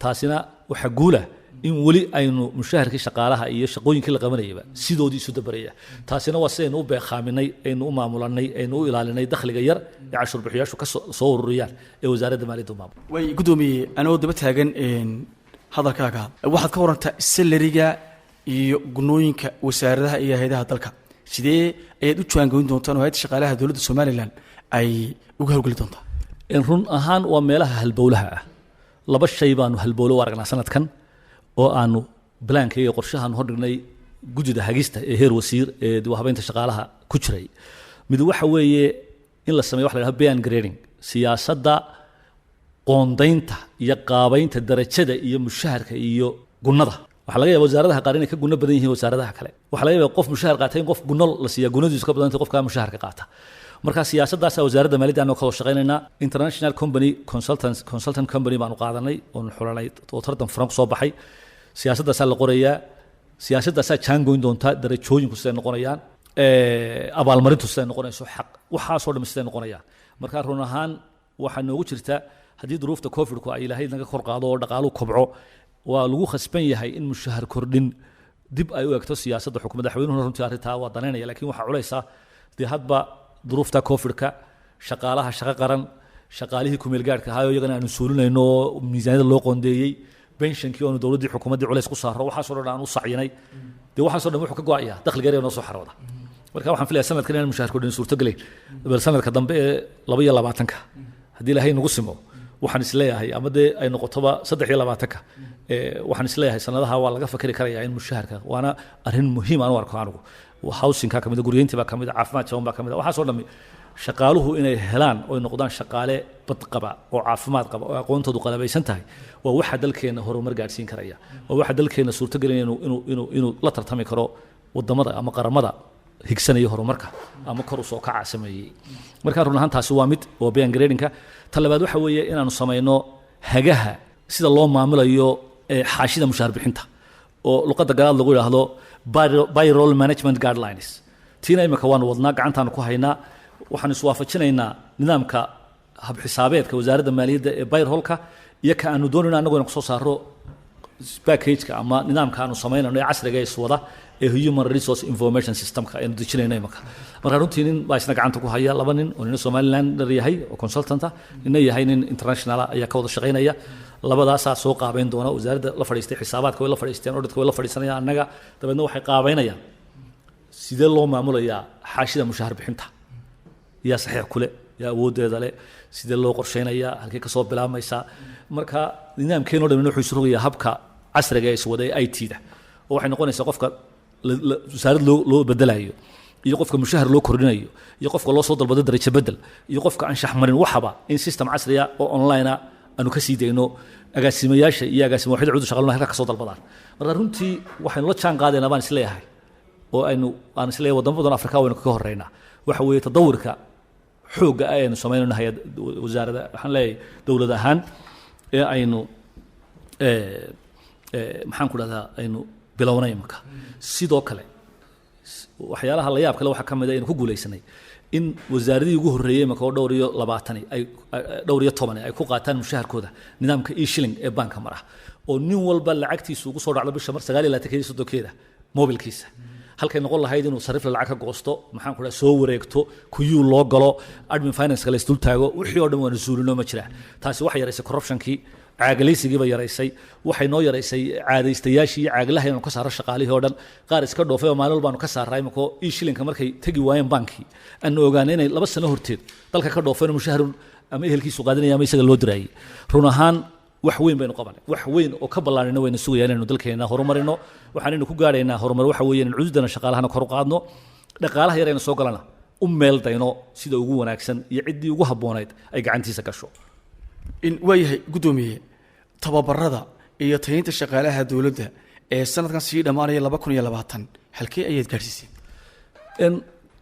تاسنا وحقوله إن ولي أينو مشاهر كي شقالها إيه شقوين كل قمرية بقى سيدو دي سود برية تاسنا وسين أو بخامني إنه معمولني إنه إلى دخل غير يعشر بحياش وكصور الريال وزارة المالية دوما ويقدمي أنا ودي بتهاجن إن هذا كاكا واحد كورن تسلريجا يجنوينك وسعرها إيه هيدا هذلك سيدي أيدو شوان قوين دونتان وهيد شقالها دولة الصوماليلان أي وجهه قلت دونتا in run ahaan waa meelaha halbowlaha ah laba shay baanu halbowlo aragnaa sanadkan oo aanu blanka iyo qorshahan hordhignay gudida hagista ee heer wasiir ee dib u habeynta shaqaalaha ku jiray mid waxa weeye in la sameeyo wax la yiraahdo bayan grading siyaasadda qoondaynta iyo qaabaynta darajada iyo mushaharka iyo gunnada waxa laga yaabaa wasaaradaha qaar inay ka gunno badan yihiin wasaaradaha kale waxa laga yaabaa qof mushahar qaatay in qof gunno la siiyo gunnadiisu ka badan tahay qofka mushaharka qaata marka siyaasaddaas wasaaradda maaliyadda aanu ka shaqeynayna international company consultant company baanu qaadanay oo xulanay oo tartan frank soo baxay siyaasaddaas la qorayaa siyaasaddaas jaangoyn doonta darajooyinku siday noqonayaan abaalmarintu siday noqonayso xaq waxa soo dhamis siday noqonayaan marka run ahaan waxa noogu jirta hadii duruufta covid-ku ay ilaahay naga kor qaado oo dhaqaalu kobco waa lagu khasban yahay in mushahar kordhin dib ay u eegto siyaasadda xukuumadda madaxweynuhu runtii arrintaa waa daneynaya laakiin waxa culaysa dee hadba duruufta COVID-ka shaqaalaha shaqo qaran shaqaalihii ku meel gaarka ahaa oo iyagana aanu suulinayno miisaaniyada loo qoondeeyay pensionkii oo dawladdii xukuumaddii culays ku saaro waxaas oo dhan aan u sacyinay dee waxaas oo dhan wuxuu ka go'ayaa dakhliga yar noo soo xarooda marka waxaan filayaa sanadkan inaan mushaar kordhin suurtagalayn bal sanadka dambe ee 22-ka haddii ilaahay nagu simo waxaan isleeyahay ama dee ay noqotoba 23-ka waxaan isleeyahay sanadaha waa laga fakari karayaa in mushaharka waana arrin muhiim aan u arko anigu housingka kamid guryeyntii baa kamid caafimaad jaban baa kamid waxa soo dhammi shaqaaluhu inay helaan oo noqdaan shaqaale bad qaba oo caafimaad qaba oo aqoontoodu qalabaysan tahay waa waxa dalkeena horumar gaarsiin karaya waa waxa dalkeena suurtagelin inuu la tartami karo wadamada ama qaramada higsanaya horumarka ama kor u soo kaca sameeyay marka run ahaan taasi waa mid oo bayan gradingka talabaad waxa weeye inaanu sameeyno hagaha sida loo maamulayo xaashida mushaar bixinta oo luqadda galaad lagu yiraahdo payroll management guidelines tiina imika waan wadnaa gacantaan ku haynaa waxaan iswaafajinaynaa nidaamka hab xisaabeedka wasaaradda maaliyadda ee payrollka iyo ka aanu doonayno annagu inaan kusoo saaro package-ka ama nidaamka aanu samaynayno ee casriga ee iswada ee human resource information systemka aynu dejinayno imaka marka runtii nin baa isna gacanta ku haya laba nin oo nin Somalilander yahay oo consultant ah inna yahay nin international ayaa ka wada shaqaynaya labadaasaa soo qaabeyn doona wasaaradda la fadhiistay xisaabaadka way la fadhiisteen auditka way la fadhiisanayaan annaga dabeedna waxay qaabeynayaan sidee loo maamulayaa xaashida mushahar bixinta yaa saxiix kule yaa awoodeeda leh sidee loo qorsheynayaa halkee ka soo bilaabmaysaa marka nidaamkeenoo dhan wuxuu surugayaa habka casriga ee iswada ee IT-da oo waxay noqonaysaa qofka wasaarad loo bedelayo iyo qofka mushahar loo kordhinayo iyo qofka loo soo dalbado darajo bedel iyo qofka anshax marin waxaba in system casri ah oo online ah aanu ka sii dayno agaasimayaasha iyo agaasimo waxay cudur shaqaalaha halka ka soo dalbadaan marka runtii waxaynu la jaan qaadaynaa baan isleeyahay oo aan isleeyahay wadamo badan Afrika waynu ka horeynaa waxa weeye tadawurka xooga aynu sameynayno hay'ad wasaaradda waxaan leeyahay dawlad ahaan ee aynu maxaan ku dhahdaa aynu bilownay marka sidoo kale waxyaalaha la yaab kale waxa kamid ah inuu ku guuleysanay in wasaaradii ugu horeeyay marka 220 ay 210 ay ku qaataan mushaharkooda nidaamka e-shilling ee banka mara oo nin walba lacagtiisu ugu soo dhacdo bisha mar 9 mobilkiisa halkay noqon lahayd inuu sarif lacag ka goosto maxaan ku dhahay soo wareegto kuyuu loo galo admin finance kale isdul taago wixii oo dhan waa nasuulino ma jira taasi waxa yaraysay corruptionkii caagalaysigiiba yaraysay waxay noo yaraysay caadaystayaashii iyo caagalaha inuu ka saaro shaqaalihii oo dhan qaar iska dhoofay oo maalin walbaanu ka saaray markoo e-shillinka markay tagi waayeen bankii aanu ogaanay inay 2 sano horteed dalka ka dhoofeen mushahar ama ehelkiisu qaadanaya ama isaga loo dirayay run ahaan wax weyn baynu qabanay wax weyn oo ka ballaarina wayna sugayaan inaynu dalkeena horumarino waxaanaynu ku gaaraynaa horumar waxa weeyaan in cududana shaqaalahana kor u qaadno dhaqaalaha yarayna soo galana u meel dayno sida ugu wanaagsan iyo ciddii ugu habboonayd ay gacantiisa gasho in waayahay gudoomiye tababarada iyo tayinta shaqaalaha dawladda ee sanadkan sii dhamaanaya 2020 halkee ayaad gaarsiisay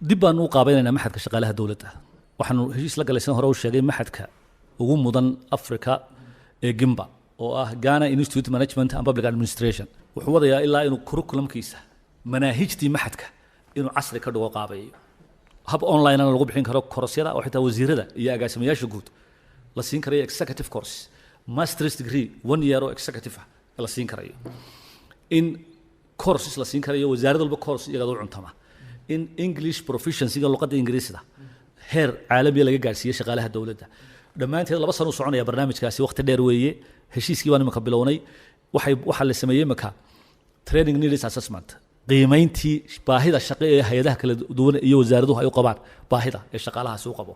dib baan u qaabaynaynaa maxadka shaqaalaha dawladda waxaanu heshiis la galaysan hore u sheegay maxadka ugu mudan Afrika ee Gimba oo ah Ghana Institute Management and Public Administration wuxuu wadayaa ilaa inuu curriculumkiisa manaahijtii maxadka inuu casri ka dhigo qaabayo hab online ana lagu bixin karo korosyada oo xitaa wasiirada iyo agaasimayaasha guud la siin karayo executive course master's degree 1 year oo executive ah la siin karayo in courses la siin karayo wasaaradda walba course iyaga u cuntama in English proficiency ga luqadda Ingiriisiga heer caalami laga gaarsiiyay shaqaalaha dawladda dhamaanteed 2 sano soconaya barnaamijkaasi waqti dheer weeye heshiiskii waan imika bilownay waxa la sameeyay imika training needs assessment qiimayntii baahida shaqo ee hay'adaha kala duwan iyo wasaaraduhu ay u qabaan baahida ee shaqaalahaasi u qabo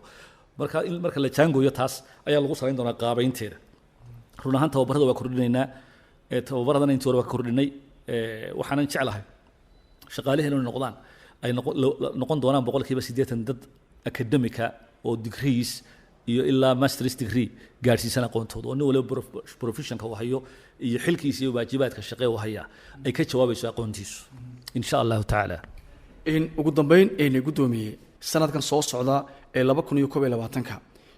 marka la jaangooyo taas ayaa lagu saleyn doonaa qaabaynteeda run ahaan tababarada waa kordhinaynaa tababaradana intii hore waa kordhinay waxaanan jeclahay shaqaalaheena inay noqdaan ay noqon doonaan 80% dad academica oo degrees iyo ilaa master's degree gaarsiisan aqoontooda oo nin waliba professionka uu hayo iyo xilkiisa iyo waajibaadka shaqo uu haya ay ka jawaabayso aqoontiisu insha Allah ta'ala in ugu dambeyn ay gudoomiye sanadkan soo socda ee 2021ka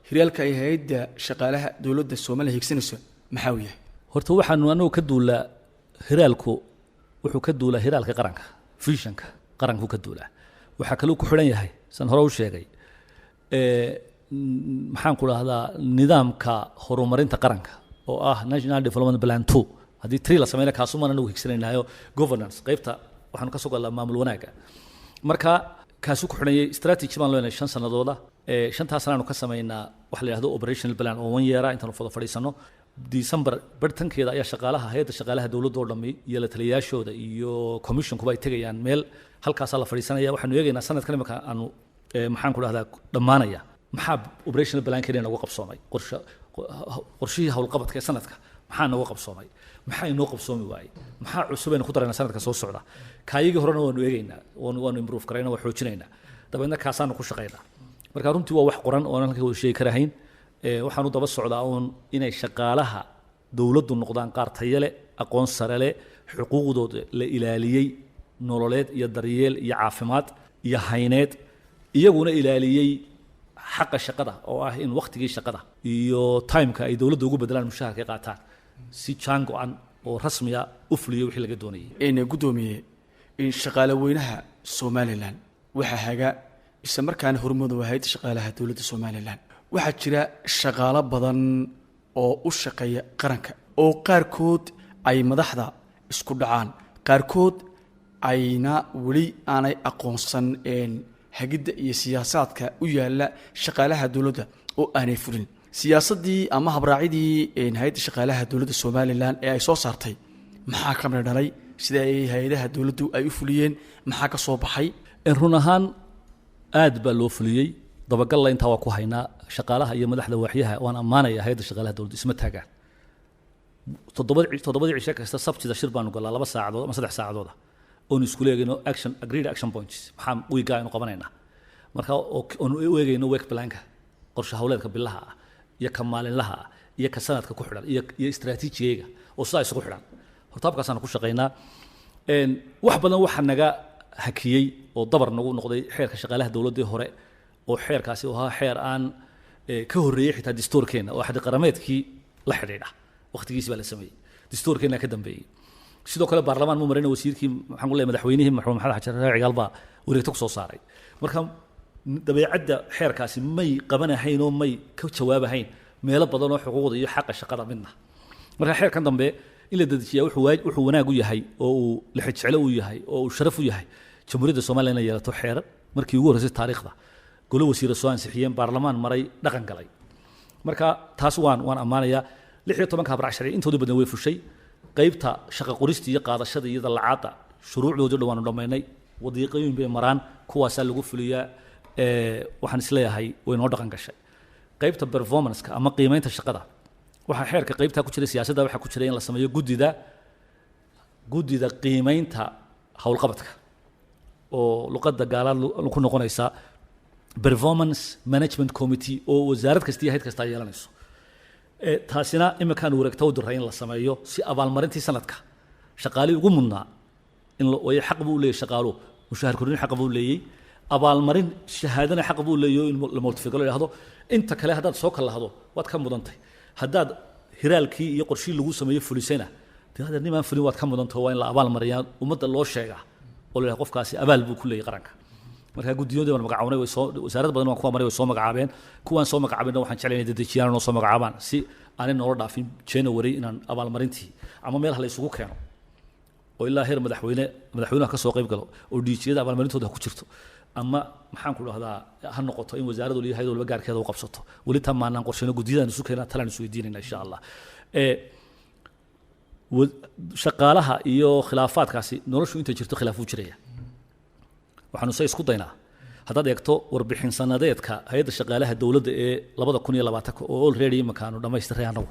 hiryalka ay hay'adda shaqaalaha dawladda Soomaaliya higsanayso maxaa yahay horta waxaanu anagu ka duulaa hiraalku wuxuu ka duulaa hiraalka qaranka visionka qaranku ka duulaa waxa kale uu ku xiran yahay san hore u sheegay maxaan ku rahdaa nidaamka horumarinta qaranka oo ah National Development Plan 2 hadii 3 la sameeyo kaasuma anagu higsanaynayo governance qaybta waxaanu ka soo galnaa maamul wanaaga marka kaasu ku xidhanayay strategy baan leenahay 5 sanadooda 5 sanaanu ka sameeynaa wax la yiraahdo operational plan oo 1 year intaan fadhiisano December bartankeeda ayaa shaqaalaha hay'adda shaqaalaha dawladda oo dhammi iyo la taliyaashooda iyo commissionku bay tagayaan meel halkaas la fadhiisanaya waxaanu eegaynaa sanadkan imika aanu maxaan ku rahdaa dhamaanaya maxaa operational plan keenay nagu qabsoomay qorshihii hawlqabadka ee sanadka maxaa nagu qabsoomay maxaa inoo qabsoomi waayay maxaa cusub aynu ku darayna sanadka soo socda kaayigii horena waanu eegaynaa waanu improve karaynaa waa xoojinaynaa dabeedna kaasaanu ku shaqaynaa marka runtii waa wax qoran oo aan halka wada sheegi karahayn waxaanu daba socdaa uun inay shaqaalaha dawladdu noqdaan qaar tayo leh aqoon sare leh xuquuqdooda la ilaaliyey nololeed iyo daryeel iyo caafimaad iyo hayneed iyaguna ilaaliyey xaqa shaqada oo ah in waqtigii shaqada iyo timeka ay dawladda ugu bedelaan mushaharka qaataan si jango aan oo rasmi ah u fuliyo wixii laga doonayay in gudoomiye in shaqaale weynaha Soomaaliland waxa haga isla markaana horumar u ahayd shaqaalaha dawladda Soomaaliland waxa jira shaqaale badan oo u shaqeeya qaranka oo qaarkood ay madaxda isku dhacaan qaarkood ayna weli aanay aqoonsan hagidda iyo siyaasaadka u yaala shaqaalaha dowladda oo aanay fulin siyaasaddii ama habraacidii hay-adda shaqaalaha dowladda Somaliland ee ay soo saartay maxaa ka mid dhalay sida ay hay-adaha dowladdu ay u fuliyeen maxaa ka soo baxay run ahaan aad baa loo fuliyey dabagal inta waa ku haynaa shaqaalaha iyo madaxda waaxyaha waan ammaanaya hay'adda shaqaalaha dowladda isma taagaan toddobadii cisho kasta sabtida shir baanu galaa 2 saacadood ama 3 saacadood oon isku leegayno agreed action points maxaa wiiga aynu qabanaynaa marka oon u eegayno work planka qorshe hawleedka bilaha iyo ka maalinlaha iyo ka sanadka ku xidhan iyo istaraatiijiyeega oo sidaa isugu xidhan hortaabkaasaan ku shaqaynaa wax badan waxa naga hakiyey oo dabar nagu noqday xeerka shaqaalaha dowladda hore oo xeerkaasi ahaa xeer aan ka horeeyay xitaa dastuurkeena oo xad qarameedkii la xidhiidha waqtigiisa baa la sameeyay dastuurkeena ka dambeeyay sidoo kale baarlamaan mu marina wasiirkii waxaan ku leeyahay madaxweynihii maxamed xasan xajar galba wareegto ku soo saaray marka dabeecadda xeerkaasi may qabanahayn oo may ka jawaabahayn meelo badan oo xuquuqda iyo xaqa shaqada midna marka xeerkan dambe in la dedejiyaa wuxuu wanaag u yahay oo uu la xijcelo u yahay oo uu sharaf u yahay jamhuuriyadda Soomaaliya inay yeelato xeer markii ugu horeysay taariikhda golo wasiir soo ansixiyeen baarlamaan maray dhaqan galay marka taas waan ammaanaya 16 habraac sharci intooda badan way fushay qaybta shaqo qorista iyo qaadashada iyo dalacaada shuruucdooda dhawaan dhameynay wadiiqooyin bay maraan kuwaas lagu fuliyaa waxaan isleeyahay way noo dhaqan gashay qaybta performance-ka ama qiimeynta shaqada waxa xeerka qaybta ku jira siyaasadda waxa ku jira in la sameeyo gudida qiimeynta hawlqabadka oo luqadda gaalaad ku noqonaysa performance management committee oo wasaarad kasta iyo hay'ad kasta yeelanayso taasina imakaan wareegto u diray in la sameeyo si abaalmarintii sanadka shaqaale ugu mudnaa in way xaq buu leeyahay shaqaaluhu mushahar korin xaq buu leeyahay abaalmarin shahaadana xaq buu leeyahay in la multifiqalo yiraahdo inta kale hadaad soo kala lahdo waad ka mudantay hadaad hiraalkii iyo qorshii lagu sameeyo fulisayna hada nimaan fulin waad ka mudantay waa in la abaalmariyaa ummadda loo sheegaa oo leeyahay qofkaasi abaal buu ku leeyahay qaranka marka guddiyoodii baan magacawnay way soo wasaaradda badan waan ku amaray way soo magacaabeen kuwaan soo magacaabeen waxaan jeclaynay dadajiyaan oo soo magacaabaan si aanay nolol dhaafin January inaan abaalmarintii ama meel hal isugu keeno oo ilaa heer madaxweynaha ka soo qayb galo oo dhiijiyada abaalmarintooda ku jirto ama maxaan ku dhahdaa ha noqoto in wasaaraddu leeyahay walba gaarkeeda u qabsato wali tamaanaan qorsheyno guddiyada isu keenaa talaan isu weydiinayna insha Allah shaqaalaha iyo khilaafaadkaasi noloshu inta jirto khilaaf u jiraya waxaanu say isku daynaa haddaad eegto warbixin sanadeedka hay'adda shaqaalaha dowladda ee 2020 oo already makaanu dhamaystiray anagu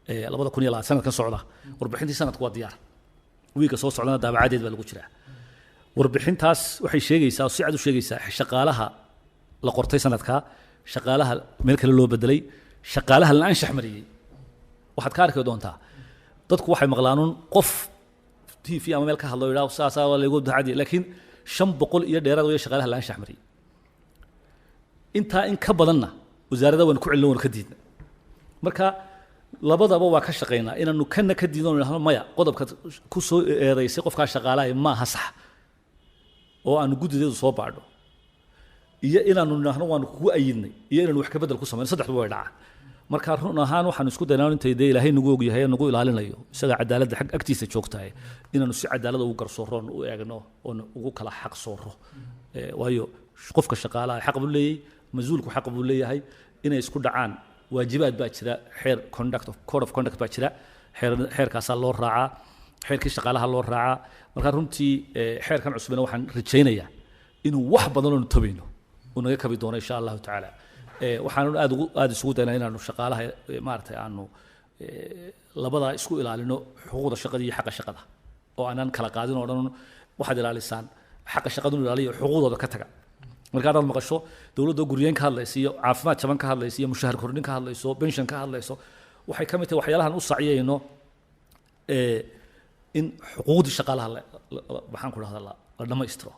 2020 sanadkan socda warbixintii sanadku waa diyaar wiiga soo socdana daabacadeed baa lagu jiraa warbixintaas waxay sheegaysaa si cad u sheegaysaa shaqaalaha la qortay sanadka shaqaalaha meel kale loo bedelay shaqaalaha la anshax mariyay waxaad ka arki doontaa dadku waxay maqlaanun qof TV ama meel ka hadlo yiraahdo saasa waa lagu dacadi laakiin 500 iyo dheeraad way shaqaalaha la anshax mariyay inta in ka badanna wasaaradda waan ku cilin waan ka diidna marka labadaba waa ka shaqeynaa inaanu kana ka diidno maya qodobka ku soo eedeysay qofka shaqaalaha ma aha sax oo aanu guddideedu soo baadho iyo inaanu nahno waan ku ayidnay iyo inaanu wax ka bedel ku sameeyno saddexdu way dhacaan marka run ahaan waxaan isku daynaa intay Ilaahay nagu og yahay nagu ilaalinayo isaga cadaaladda xaq agtiisa joogtahay inaanu si cadaalad ugu garsooroon u eegno oo ugu kala xaq sooro waayo qofka shaqaalaha xaq buu leeyahay mas'uulku xaq buu leeyahay inay isku dhacaan waajibaad baa jira xeer code of conduct baa jira xeerkaas loo raacaa xeerkii shaqaalaha loo raacaa marka runtii xeerkan cusubna waxaan rajaynayaa inuu wax badan oo tabayno oo naga kabi doono insha Allah taala waxaan aad isugu daynaa inaanu shaqaalaha maartay aanu labada isku ilaalino xuquuqda shaqada iyo xaqa shaqada oo aanan kala qaadin oo dhan waxaad ilaalisaan xaqa shaqadu ilaaliyo xuquuqdooda ka taga marka aad maqasho dawladda guriyeen ka hadlayso iyo caafimaad jaban ka hadlayso iyo mushahar kordhin ka hadlayso pension ka hadlayso waxay ka mid tahay waxyaalahan u saaciyayno in xuquuqda shaqaalaha waxaan ku rahdaa la dhamaystiro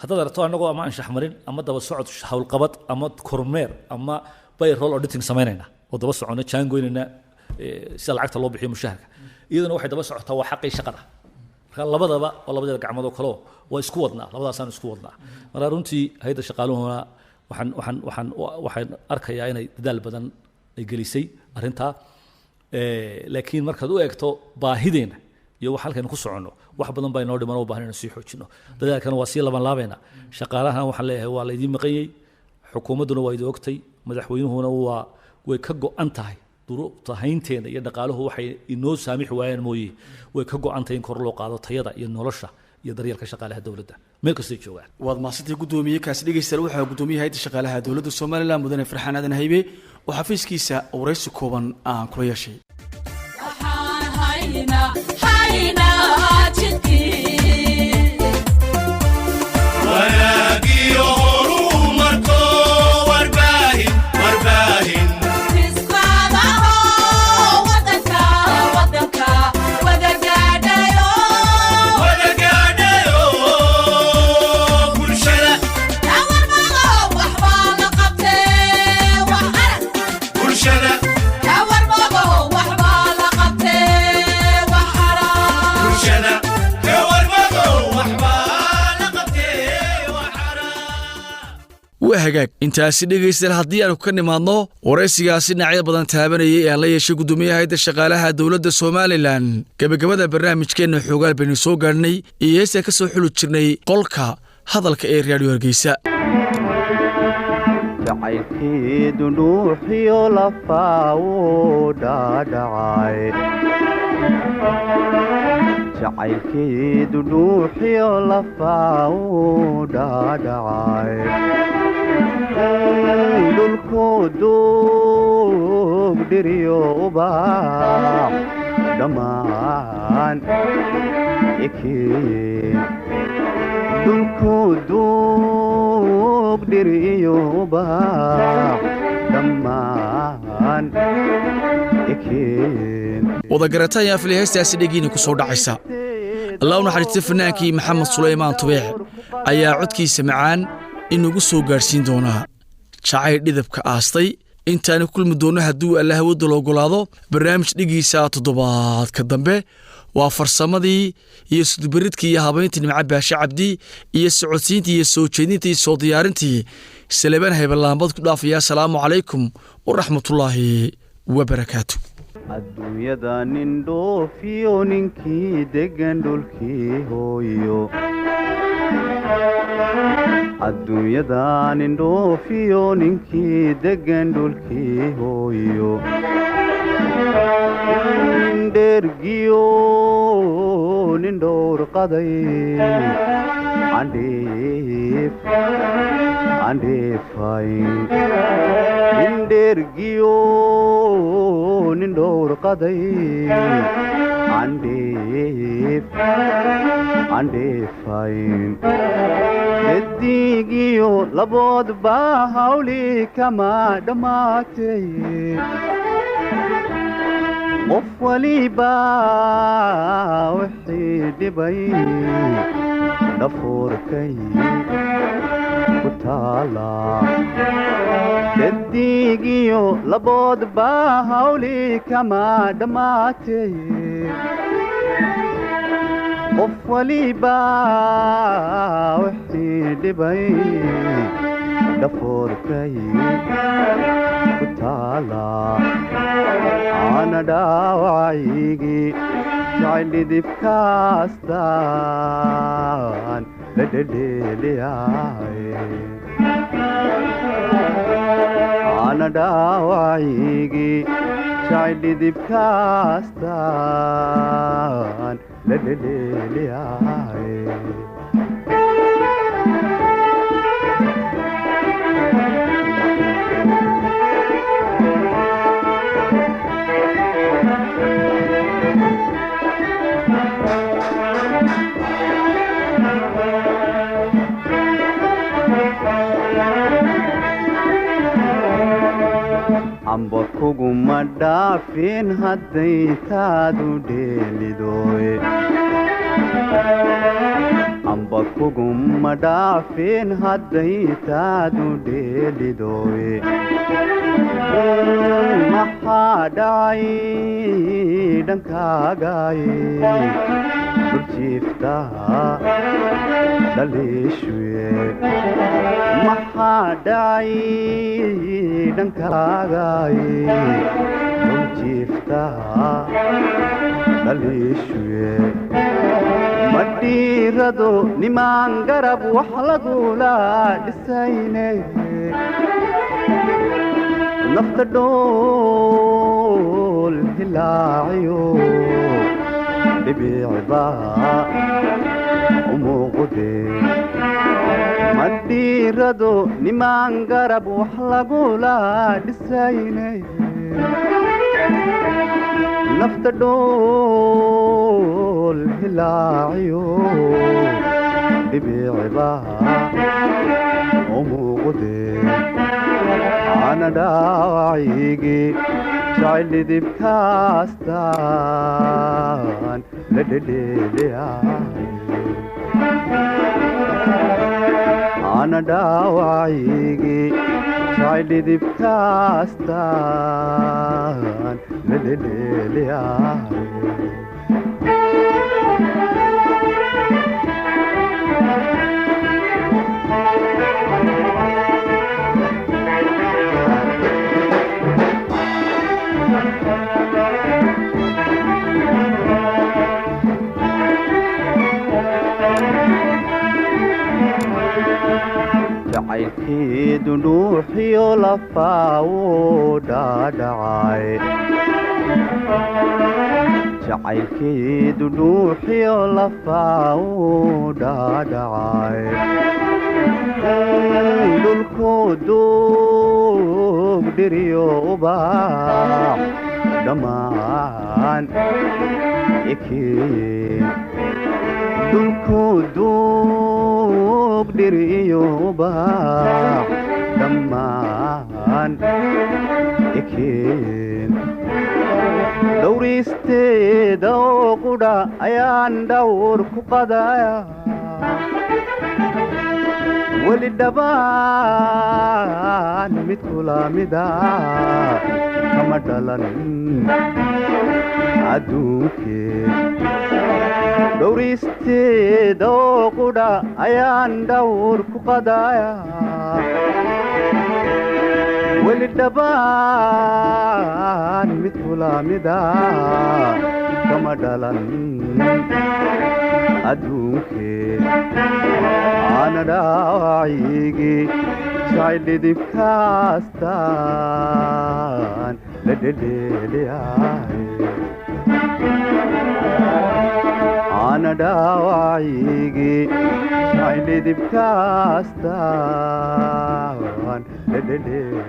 haddaad aragto anagoo ama anshax marin ama daba socod hawlqabad ama kormeer ama payroll auditing samaynayna oo daba socono jaangoynayna sida lacagta loo bixiyo mushaharka iyaduna waxay daba socotaa waa xaqii shaqada marka labadaba oo labada gacmood oo kale waa isku wadnaa labadaasaan isku wadnaa marka runtii hay'adda shaqaaluhuna waxaan arkayaa inay dadaal badan ay gelisay arrintaa laakiin markaad u eegto baahideena iyo wax halkan ku socono wax badan baa inoo dhiman oo baahan inaan sii xoojino dadaalkana waa sii laban laabeena shaqaalahana waxaan leeyahay waa la idin maqanyay xukuumadduna waa idin ogtay madaxweynuhuna way ka go'an tahay duruufta haynteena iyo dhaqaaluhu waxay inoo saamixi waayaan mooye way ka go'an tahay in kor loo qaado tayada iyo nolosha iyo daryeelka shaqaalaha dowladda meel kastay joogaan waad maasantay gudoomiye kaasi dhegeystayaal waxaa gudoomiyaha hay'adda shaqaalaha dowladda Soomaaliland mudane Farxaan Aadan Haybe oo xafiiskiisa wareysi kooban aan kula yeeshay hagaag intaasi dhegeystayaal haddii aanu ka nimaadno waraysigaasi dhinacyo badan taabanayay ee la yeeshay gudoomiyaha hay'adda shaqaalaha dowladda Soomaaliland gabagabada barnaamijkeena xoogaal baynu soo gaarnay iyo heesta ka soo xulu jirnay qolka hadalka ee raadiyo Hargeysa jacaylkeedu dhuuxiyo lafaa dhaadhacay jacaylkeedu dhuuxiyo lafaa dhaadhacay dhulkoodu dhiriyo ubax dhammaan ekeen dhulkoodu dhiriyo ubax dhammaan ekeen wadagarata ayaa filay heestaasi dhegiina ku soo dhacaysa allah u naxariistay fanaankii maxamed Suleymaan Tubeec ayaa codkiisa macaan inugu soo gaarsiin doonaa jacayl dhidabka aastay intaan kulmi doono hadduu Allah wada loo ogolaado barnaamij dhigiisa toddobaadka dambe waa farsamadii iyo sudbaridkii iyo habayntii Nimca Baashe Cabdi iyo socodsiintii iyo soo jeedintii soo diyaarintii Salebaan Haybalambad ku dhaafaya salaamu calaykum wa rahmatullaahi wa barakaatuh adduunyada nin dhoofiyo ninkii degan dhulkii hooyo adduunyada nin dhoofiyo ninkii degan dhulkii hooyo dhergiyo nin dhowr qaday andheefayn dhergiyo nin dhowr qaday andheefayn eddigiyo laboodba hawli kama dhammaatay qof waliba wixii dhibay dhafoorkay ku taala eddigiyo laboodba hawli kama dhammaatay qof waliba wixii dhibay dhafoorkay ku taala ana dhaawacaygi jacayl dhidibkaastaan la dhedheeliyay ana dhaawacaygi jacayl dhidibkaastaan la dhedheeliyay amba kuguma dhaafin hadday taadu dheelidoy amba kuguma dhaafin hadday taadu dheelidoy maxaa dhacay dhankaagay durjiiftaa dhaliishuye maxaa dhacay dhankaagaaye durjiiftaa dhaliishuye ma dhiirado nimaan garab wax lagula dhisayne nafta dhool hilaaciyo dhibiicbaa u muuqde ma dhiirado nimaan garab wax lagula dhisayne nafta dhool hilaaciyo dhibiicbaa u muuqde ana dhaawacigii jacayldhidibkaastaan la dhedheeliyay ana dhaawacigii jacayldhidibkaastaan la dhedheeliyay jacaylkeedu dhuuxiyo lafaa wuu dhaadhacay jacaylkeedu dhuuxiyo lafaa wuu dhaadhacay dhulkuu duug dhiriyo ubaax dhammaan ekeeyeen dhulkuu duug dhiriyo ubaax dhammaan ekeeyeen dhowriisteeda oo qudha ayaan dhawr ku qadaya weli dhabaan mid kula mida kama dhalan adduunkee dhowriisteeda oo qudha ayaan dhawr ku qadaya weli dhabaan mid kula mida kama dhalan adduunkee ana dhaawacigii jacayldhidibkaastaan la dhedheeliyay ana dhaawacigii jacayldhidibkaastaan la dhedheeliyay